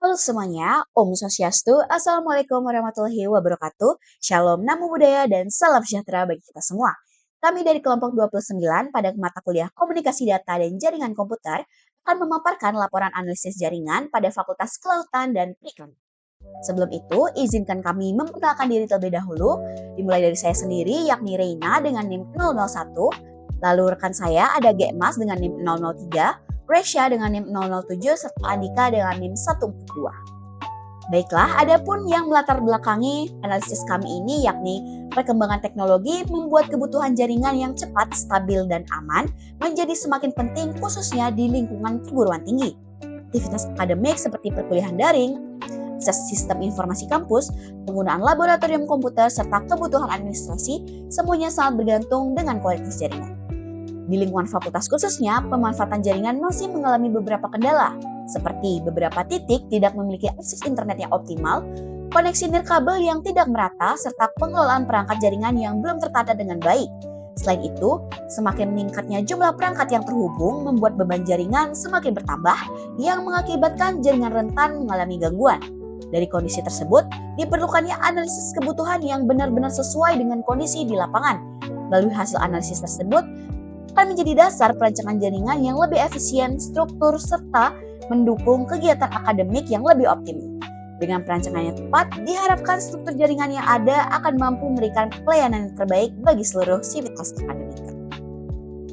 Halo semuanya, Om Swastiastu, Assalamualaikum warahmatullahi wabarakatuh, Shalom, Namo Buddhaya, dan salam sejahtera bagi kita semua. Kami dari kelompok 29 pada mata kuliah Komunikasi Data dan Jaringan Komputer akan memaparkan laporan analisis jaringan pada Fakultas Kelautan dan Perikanan. Sebelum itu, izinkan kami memperkenalkan diri terlebih dahulu, dimulai dari saya sendiri yakni Reina dengan NIM 001, lalu rekan saya ada Gekmas dengan NIM 003, Resya dengan NIM 007, serta Andika dengan NIM 142. Baiklah, adapun yang melatar belakangi analisis kami ini yakni perkembangan teknologi membuat kebutuhan jaringan yang cepat, stabil, dan aman menjadi semakin penting khususnya di lingkungan perguruan tinggi. Aktivitas akademik seperti perkuliahan daring, akses sistem informasi kampus, penggunaan laboratorium komputer, serta kebutuhan administrasi, semuanya sangat bergantung dengan kualitas jaringan. Di lingkungan fakultas khususnya, pemanfaatan jaringan masih mengalami beberapa kendala, seperti beberapa titik tidak memiliki akses internet yang optimal, koneksi nirkabel yang tidak merata, serta pengelolaan perangkat jaringan yang belum tertata dengan baik. Selain itu, semakin meningkatnya jumlah perangkat yang terhubung membuat beban jaringan semakin bertambah yang mengakibatkan jaringan rentan mengalami gangguan. Dari kondisi tersebut, diperlukannya analisis kebutuhan yang benar-benar sesuai dengan kondisi di lapangan. Melalui hasil analisis tersebut, akan menjadi dasar perancangan jaringan yang lebih efisien, struktur, serta mendukung kegiatan akademik yang lebih optimal. Dengan perancangan yang tepat, diharapkan struktur jaringan yang ada akan mampu memberikan pelayanan yang terbaik bagi seluruh sivitas akademik.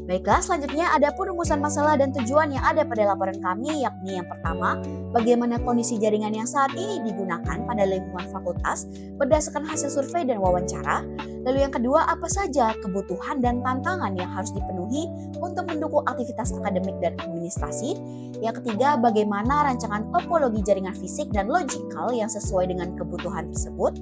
Baiklah, selanjutnya ada perumusan masalah dan tujuan yang ada pada laporan kami, yakni yang pertama, bagaimana kondisi jaringan yang saat ini digunakan pada lingkungan fakultas berdasarkan hasil survei dan wawancara. Lalu yang kedua, apa saja kebutuhan dan tantangan yang harus dipenuhi untuk mendukung aktivitas akademik dan administrasi. Yang ketiga, bagaimana rancangan topologi jaringan fisik dan logikal yang sesuai dengan kebutuhan tersebut.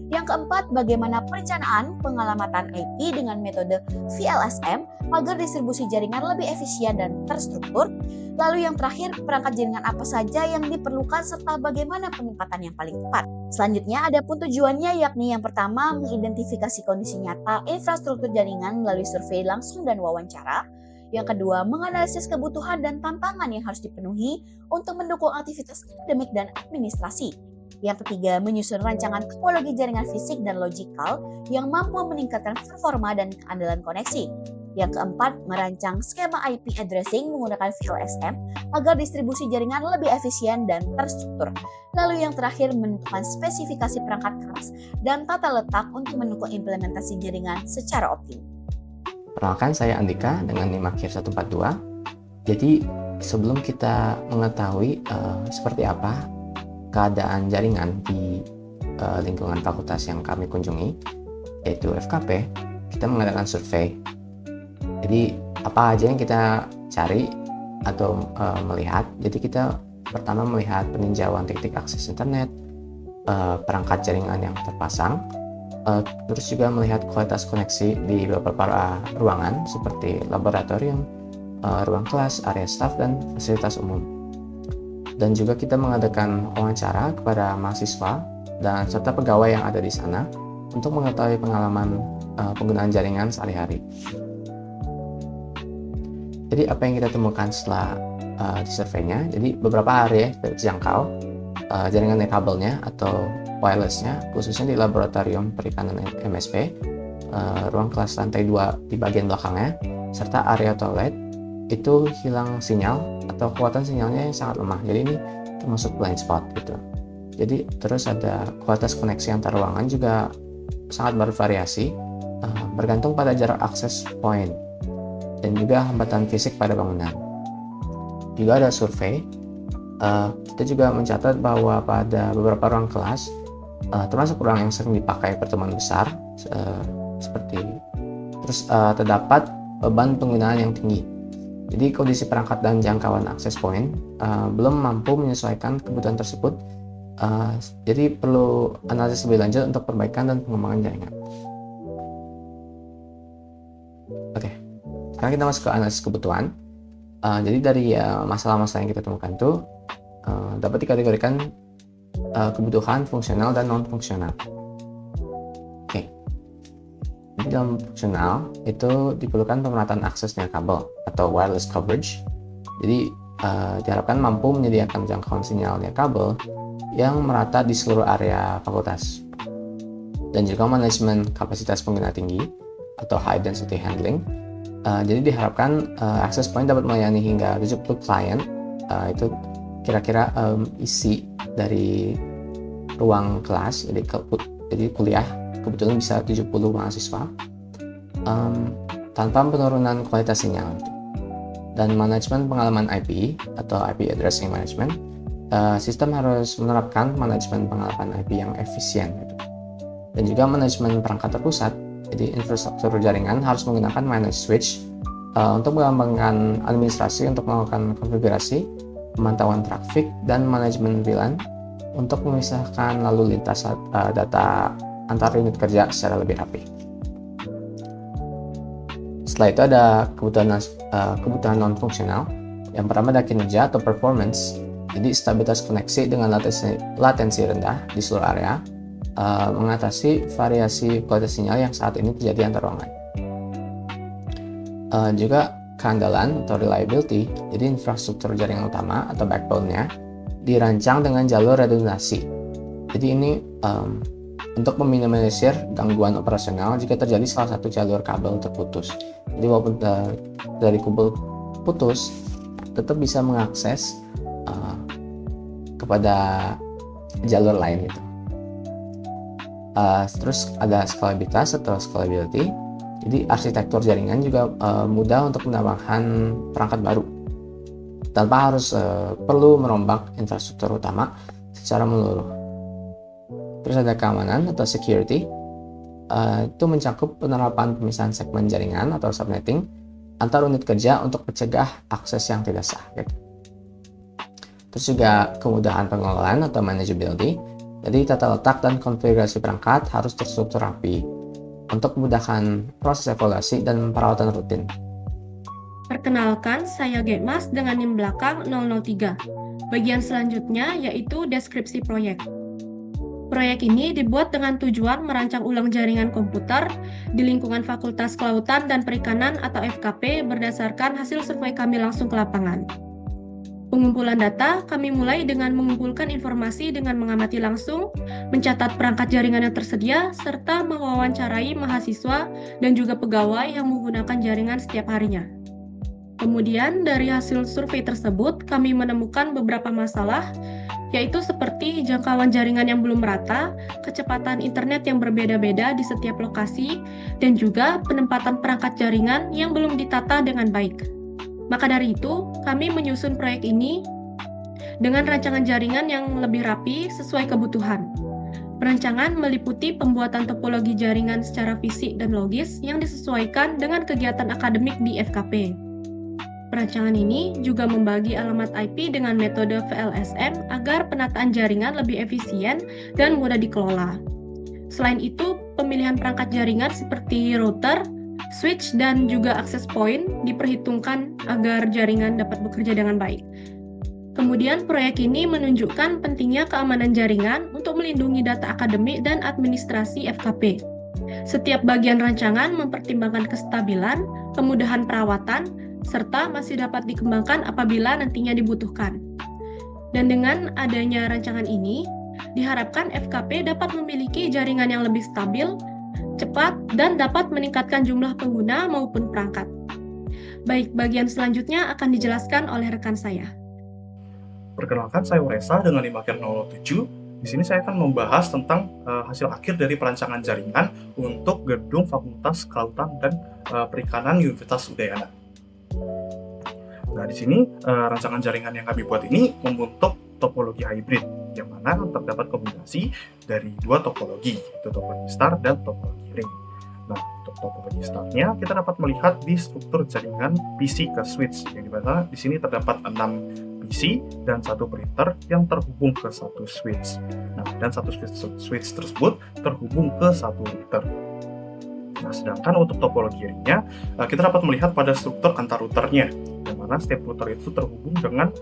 Yang keempat, bagaimana perencanaan pengalamatan IP dengan metode VLSM agar distribusi jaringan lebih efisien dan terstruktur. Lalu yang terakhir, perangkat jaringan apa saja yang diperlukan serta bagaimana penempatan yang paling tepat. Selanjutnya ada pun tujuannya, yakni yang pertama, mengidentifikasi kondisi nyata infrastruktur jaringan melalui survei langsung dan wawancara. Yang kedua, menganalisis kebutuhan dan tantangan yang harus dipenuhi untuk mendukung aktivitas akademik dan administrasi. Yang ketiga, menyusun rancangan topologi jaringan fisik dan logikal yang mampu meningkatkan performa dan keandalan koneksi. Yang keempat, merancang skema IP addressing menggunakan VLSM agar distribusi jaringan lebih efisien dan terstruktur. Lalu yang terakhir, menentukan spesifikasi perangkat keras dan tata letak untuk mendukung implementasi jaringan secara optimal. Perkenalkan, saya Andika dengan NIM akhir 142. Jadi, sebelum kita mengetahui seperti apa keadaan jaringan di lingkungan fakultas yang kami kunjungi, yaitu FKP, kita mengadakan survei. Jadi apa aja yang kita cari atau melihat? Jadi kita pertama melihat peninjauan titik akses internet, perangkat jaringan yang terpasang, terus juga melihat kualitas koneksi di beberapa ruangan seperti laboratorium, ruang kelas, area staf, dan fasilitas umum. Dan juga kita mengadakan wawancara kepada mahasiswa dan serta pegawai yang ada di sana untuk mengetahui pengalaman penggunaan jaringan sehari-hari. Jadi apa yang kita temukan setelah di surveinya, jadi beberapa area terjangkau jaringan kabelnya atau wirelessnya, khususnya di laboratorium perikanan MSP, ruang kelas lantai 2 di bagian belakangnya, serta area toilet itu hilang sinyal atau kekuatan sinyalnya yang sangat lemah. Jadi ini termasuk blind spot gitu. Jadi terus ada kualitas koneksi antar ruangan juga sangat bervariasi, bergantung pada jarak akses point dan juga hambatan fisik pada bangunan. Juga ada survei. Kita juga mencatat bahwa pada beberapa ruang kelas, termasuk ruang yang sering dipakai pertemuan besar, seperti terus terdapat beban penggunaan yang tinggi. Jadi kondisi perangkat dan jangkauan akses point belum mampu menyesuaikan kebutuhan tersebut. Jadi perlu analisis lebih lanjut untuk perbaikan dan pengembangan jaringan. Oke, sekarang kita masuk ke analisis kebutuhan. Jadi dari masalah-masalah yang kita temukan itu dapat dikategorikan kebutuhan fungsional dan non-fungsional. Oke. Di dalam fungsional itu diperlukan pemerataan akses nirkabel atau wireless coverage. Jadi diharapkan mampu menyediakan jangkauan sinyal kabel yang merata di seluruh area fakultas. Dan juga manajemen kapasitas pengguna tinggi atau high density handling. Jadi diharapkan access point dapat melayani hingga 70 klien. Itu kira-kira isi dari ruang kelas, jadi kuliah kebetulan bisa 70 mahasiswa tanpa penurunan kualitas sinyal. Dan manajemen pengalaman IP atau IP Addressing Management, sistem harus menerapkan manajemen pengalaman IP yang efisien gitu. Dan juga manajemen perangkat terpusat, jadi infrastruktur jaringan harus menggunakan managed switch untuk mengembangkan administrasi untuk melakukan konfigurasi, pemantauan trafik, dan manajemen VLAN untuk memisahkan lalu lintas data antar unit kerja secara lebih rapi. Setelah itu ada kebutuhan non-fungsional. Yang pertama ada kinerja atau performance, jadi stabilitas koneksi dengan latensi rendah di seluruh area, mengatasi variasi kualitas sinyal yang saat ini terjadi antar ruangan. Juga keandalan atau reliability, jadi infrastruktur jaringan utama atau backbone-nya dirancang dengan jalur redundasi. Jadi ini untuk meminimalisir gangguan operasional jika terjadi salah satu jalur kabel terputus. Jadi walaupun dari kabel putus, tetap bisa mengakses kepada jalur lain gitu. Terus ada scalabilitas atau scalability. Jadi arsitektur jaringan juga mudah untuk menambahkan perangkat baru tanpa harus perlu merombak infrastruktur utama secara menyeluruh. Terus ada keamanan atau security, itu mencakup penerapan pemisahan segmen jaringan atau subnetting antar unit kerja untuk mencegah akses yang tidak sah gitu. Terus juga kemudahan pengelolaan atau manageability, jadi tata letak dan konfigurasi perangkat harus terstruktur rapi untuk memudahkan proses evaluasi dan perawatan rutin. Perkenalkan, saya Getmas dengan NIM belakang 003. Bagian selanjutnya yaitu deskripsi proyek. Proyek ini dibuat dengan tujuan merancang ulang jaringan komputer di lingkungan Fakultas Kelautan dan Perikanan atau FKP berdasarkan hasil survei kami langsung ke lapangan. Pengumpulan data kami mulai dengan mengumpulkan informasi dengan mengamati langsung, mencatat perangkat jaringan yang tersedia, serta mewawancarai mahasiswa dan juga pegawai yang menggunakan jaringan setiap harinya. Kemudian dari hasil survei tersebut kami menemukan beberapa masalah, yaitu seperti jangkauan jaringan yang belum merata, kecepatan internet yang berbeda-beda di setiap lokasi, dan juga penempatan perangkat jaringan yang belum ditata dengan baik. Maka dari itu, kami menyusun proyek ini dengan rancangan jaringan yang lebih rapi sesuai kebutuhan. Perancangan meliputi pembuatan topologi jaringan secara fisik dan logis yang disesuaikan dengan kegiatan akademik di FKP. Perancangan ini juga membagi alamat IP dengan metode VLSM agar penataan jaringan lebih efisien dan mudah dikelola. Selain itu, pemilihan perangkat jaringan seperti router, switch, dan juga access point diperhitungkan agar jaringan dapat bekerja dengan baik. Kemudian, proyek ini menunjukkan pentingnya keamanan jaringan untuk melindungi data akademik dan administrasi FKP. Setiap bagian rancangan mempertimbangkan kestabilan, kemudahan perawatan, serta masih dapat dikembangkan apabila nantinya dibutuhkan. Dan dengan adanya rancangan ini, diharapkan FKP dapat memiliki jaringan yang lebih stabil, cepat, dan dapat meningkatkan jumlah pengguna maupun perangkat. Baik, bagian selanjutnya akan dijelaskan oleh rekan saya. Perkenalkan, saya Resa dengan NIM 007. Di sini saya akan membahas tentang hasil akhir dari perancangan jaringan untuk gedung Fakultas Kelautan dan Perikanan Universitas Udayana. Nah, di sini rancangan jaringan yang kami buat ini membentuk topologi hybrid, yang mana terdapat kombinasi dari dua topologi, yaitu topologi star dan topologi ring. Nah, untuk topologi starnya kita dapat melihat di struktur jaringan PC ke switch, yang dimana di sini terdapat 6 PC dan satu printer yang terhubung ke satu switch. Nah, dan satu switch tersebut terhubung ke satu router. Nah, sedangkan untuk topologi ringnya, kita dapat melihat pada struktur antar routernya, di mana setiap router itu terhubung dengan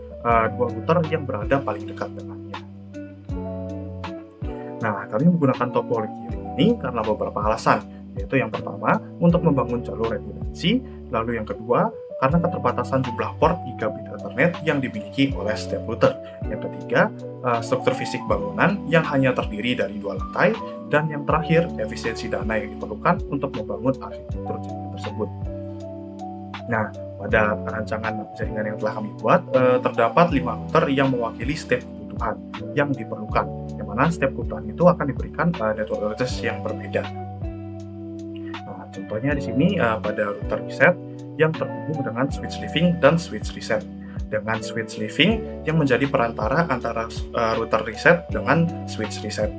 dua router yang berada paling dekat dengannya. Nah, kami menggunakan topologi ring ini karena beberapa alasan, yaitu yang pertama, untuk membangun jalur redundansi, lalu yang kedua, karena keterbatasan jumlah port gigabit Ethernet yang dimiliki oleh setiap router. Yang ketiga, struktur fisik bangunan yang hanya terdiri dari 2 lantai. Dan yang terakhir, efisiensi dana yang diperlukan untuk membangun arsitektur jaringan tersebut. Nah, pada rancangan jaringan yang telah kami buat, terdapat 5 router yang mewakili setiap kebutuhan yang diperlukan, yang mana setiap kebutuhan itu akan diberikan network address yang berbeda. Nah, contohnya di sini pada router reset yang terhubung dengan switch living dan switch reset. Dengan switch living yang menjadi perantara antara router reset dengan switch reset.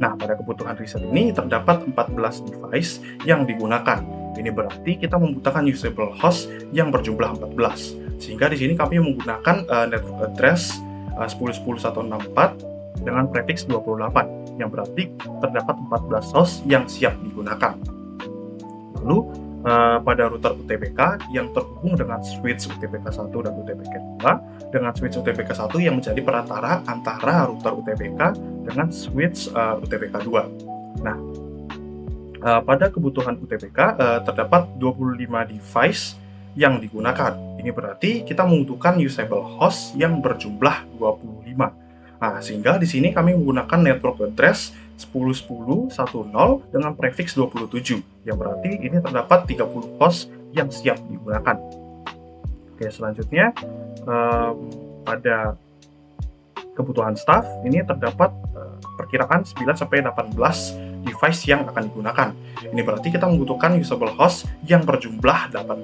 Nah, pada kebutuhan reset ini terdapat 14 device yang digunakan. Ini berarti kita membutuhkan usable host yang berjumlah 14. Sehingga di sini kami menggunakan network address 10.10.164 dengan prefix 28, yang berarti terdapat 14 host yang siap digunakan. Lalu pada router UTBK yang terhubung dengan switch UTBK 1 dan UTBK 2 dengan switch UTBK 1 yang menjadi perantara antara router UTBK dengan switch UTBK 2. Nah, pada kebutuhan UTBK terdapat 25 device yang digunakan. Ini berarti kita membutuhkan usable host yang berjumlah 25. Nah, sehingga di sini kami menggunakan network address 10.10.10 dengan prefix 27, yang berarti ini terdapat 30 host yang siap digunakan. Oke, selanjutnya pada kebutuhan staff ini terdapat perkiraan 9-18 device yang akan digunakan. Ini berarti kita membutuhkan usable host yang berjumlah 18.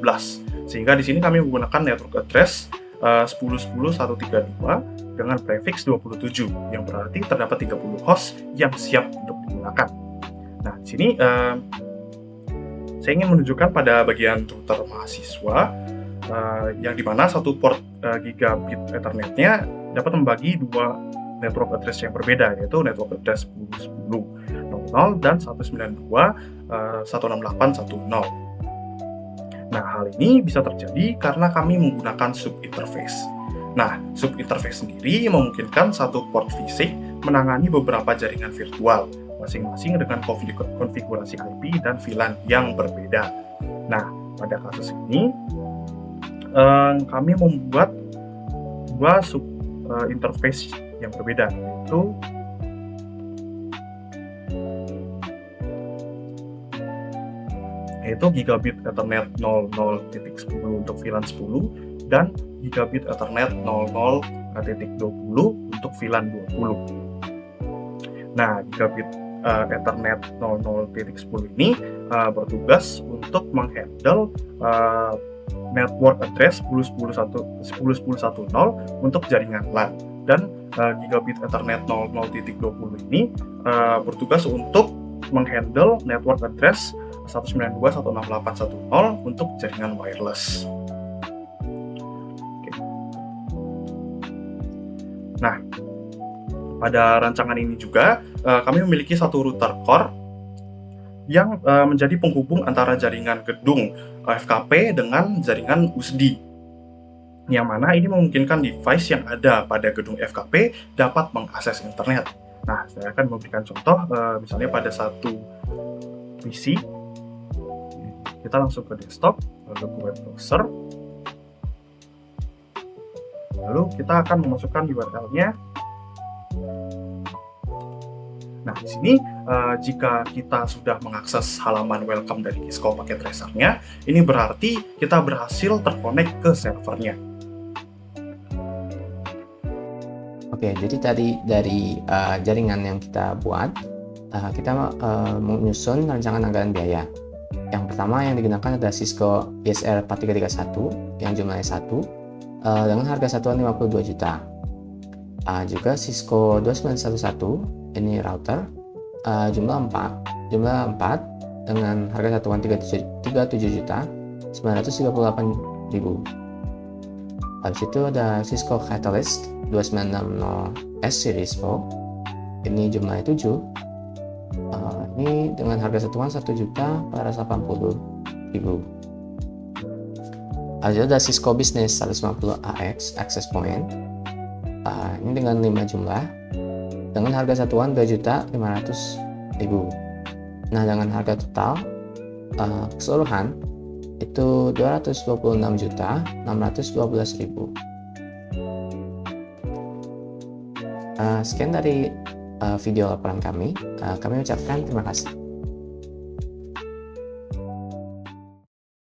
Sehingga di sini kami menggunakan network address 10.10.132 dengan prefix 27, yang berarti terdapat 30 host yang siap untuk digunakan. Nah, di sini saya ingin menunjukkan pada bagian router mahasiswa yang dimana satu port gigabit Ethernet-nya dapat membagi 2 network address yang berbeda, yaitu network address 10.10.00 dan 192.168.1.0. Nah, hal ini bisa terjadi karena kami menggunakan sub-interface. Nah, sub-interface sendiri memungkinkan satu port fisik menangani beberapa jaringan virtual, masing-masing dengan konfigurasi IP dan VLAN yang berbeda. Nah, pada kasus ini, kami membuat 2 sub-interface yang berbeda, yaitu Gigabit Ethernet 00.10 untuk VLAN 10 dan Gigabit Ethernet 00.20 untuk VLAN 20. Nah, Gigabit Ethernet 00.10 ini bertugas untuk menghandle network address 10.10.10 untuk jaringan LAN, dan Gigabit Ethernet 00.20 ini bertugas untuk menghandle network address 192.168.1.0 untuk jaringan wireless. Oke. Nah, pada rancangan ini juga kami memiliki satu router core yang menjadi penghubung antara jaringan gedung FKP dengan jaringan USB, yang mana ini memungkinkan device yang ada pada gedung FKP dapat mengakses internet. Nah, saya akan memberikan contoh, misalnya pada satu PC, kita langsung ke desktop, lalu ke web browser, lalu kita akan memasukkan URL-nya. Nah, di sini jika kita sudah mengakses halaman welcome dari Cisco Packet Tracer-nya, ini berarti kita berhasil terkonek ke servernya. Oke, jadi tadi dari jaringan yang kita buat, kita menyusun rancangan anggaran biaya. Yang pertama yang digunakan adalah Cisco ESR 4331 yang jumlahnya 1 dengan harga satuan 52 juta. Juga Cisco 2911 ini router jumlah 4 dengan harga satuan 37 juta 938.000. Habis itu ada Cisco Catalyst 2960S Series 4, ini jumlahnya 7. Ini dengan harga satuan 1.480.000. Habis itu ada Cisco Business 150AX Access Point, ini dengan 5 jumlah dengan harga satuan 2.500.000. Nah, dengan harga total keseluruhan itu 226.612.000. Sekian dari video laporan kami. Kami ucapkan terima kasih.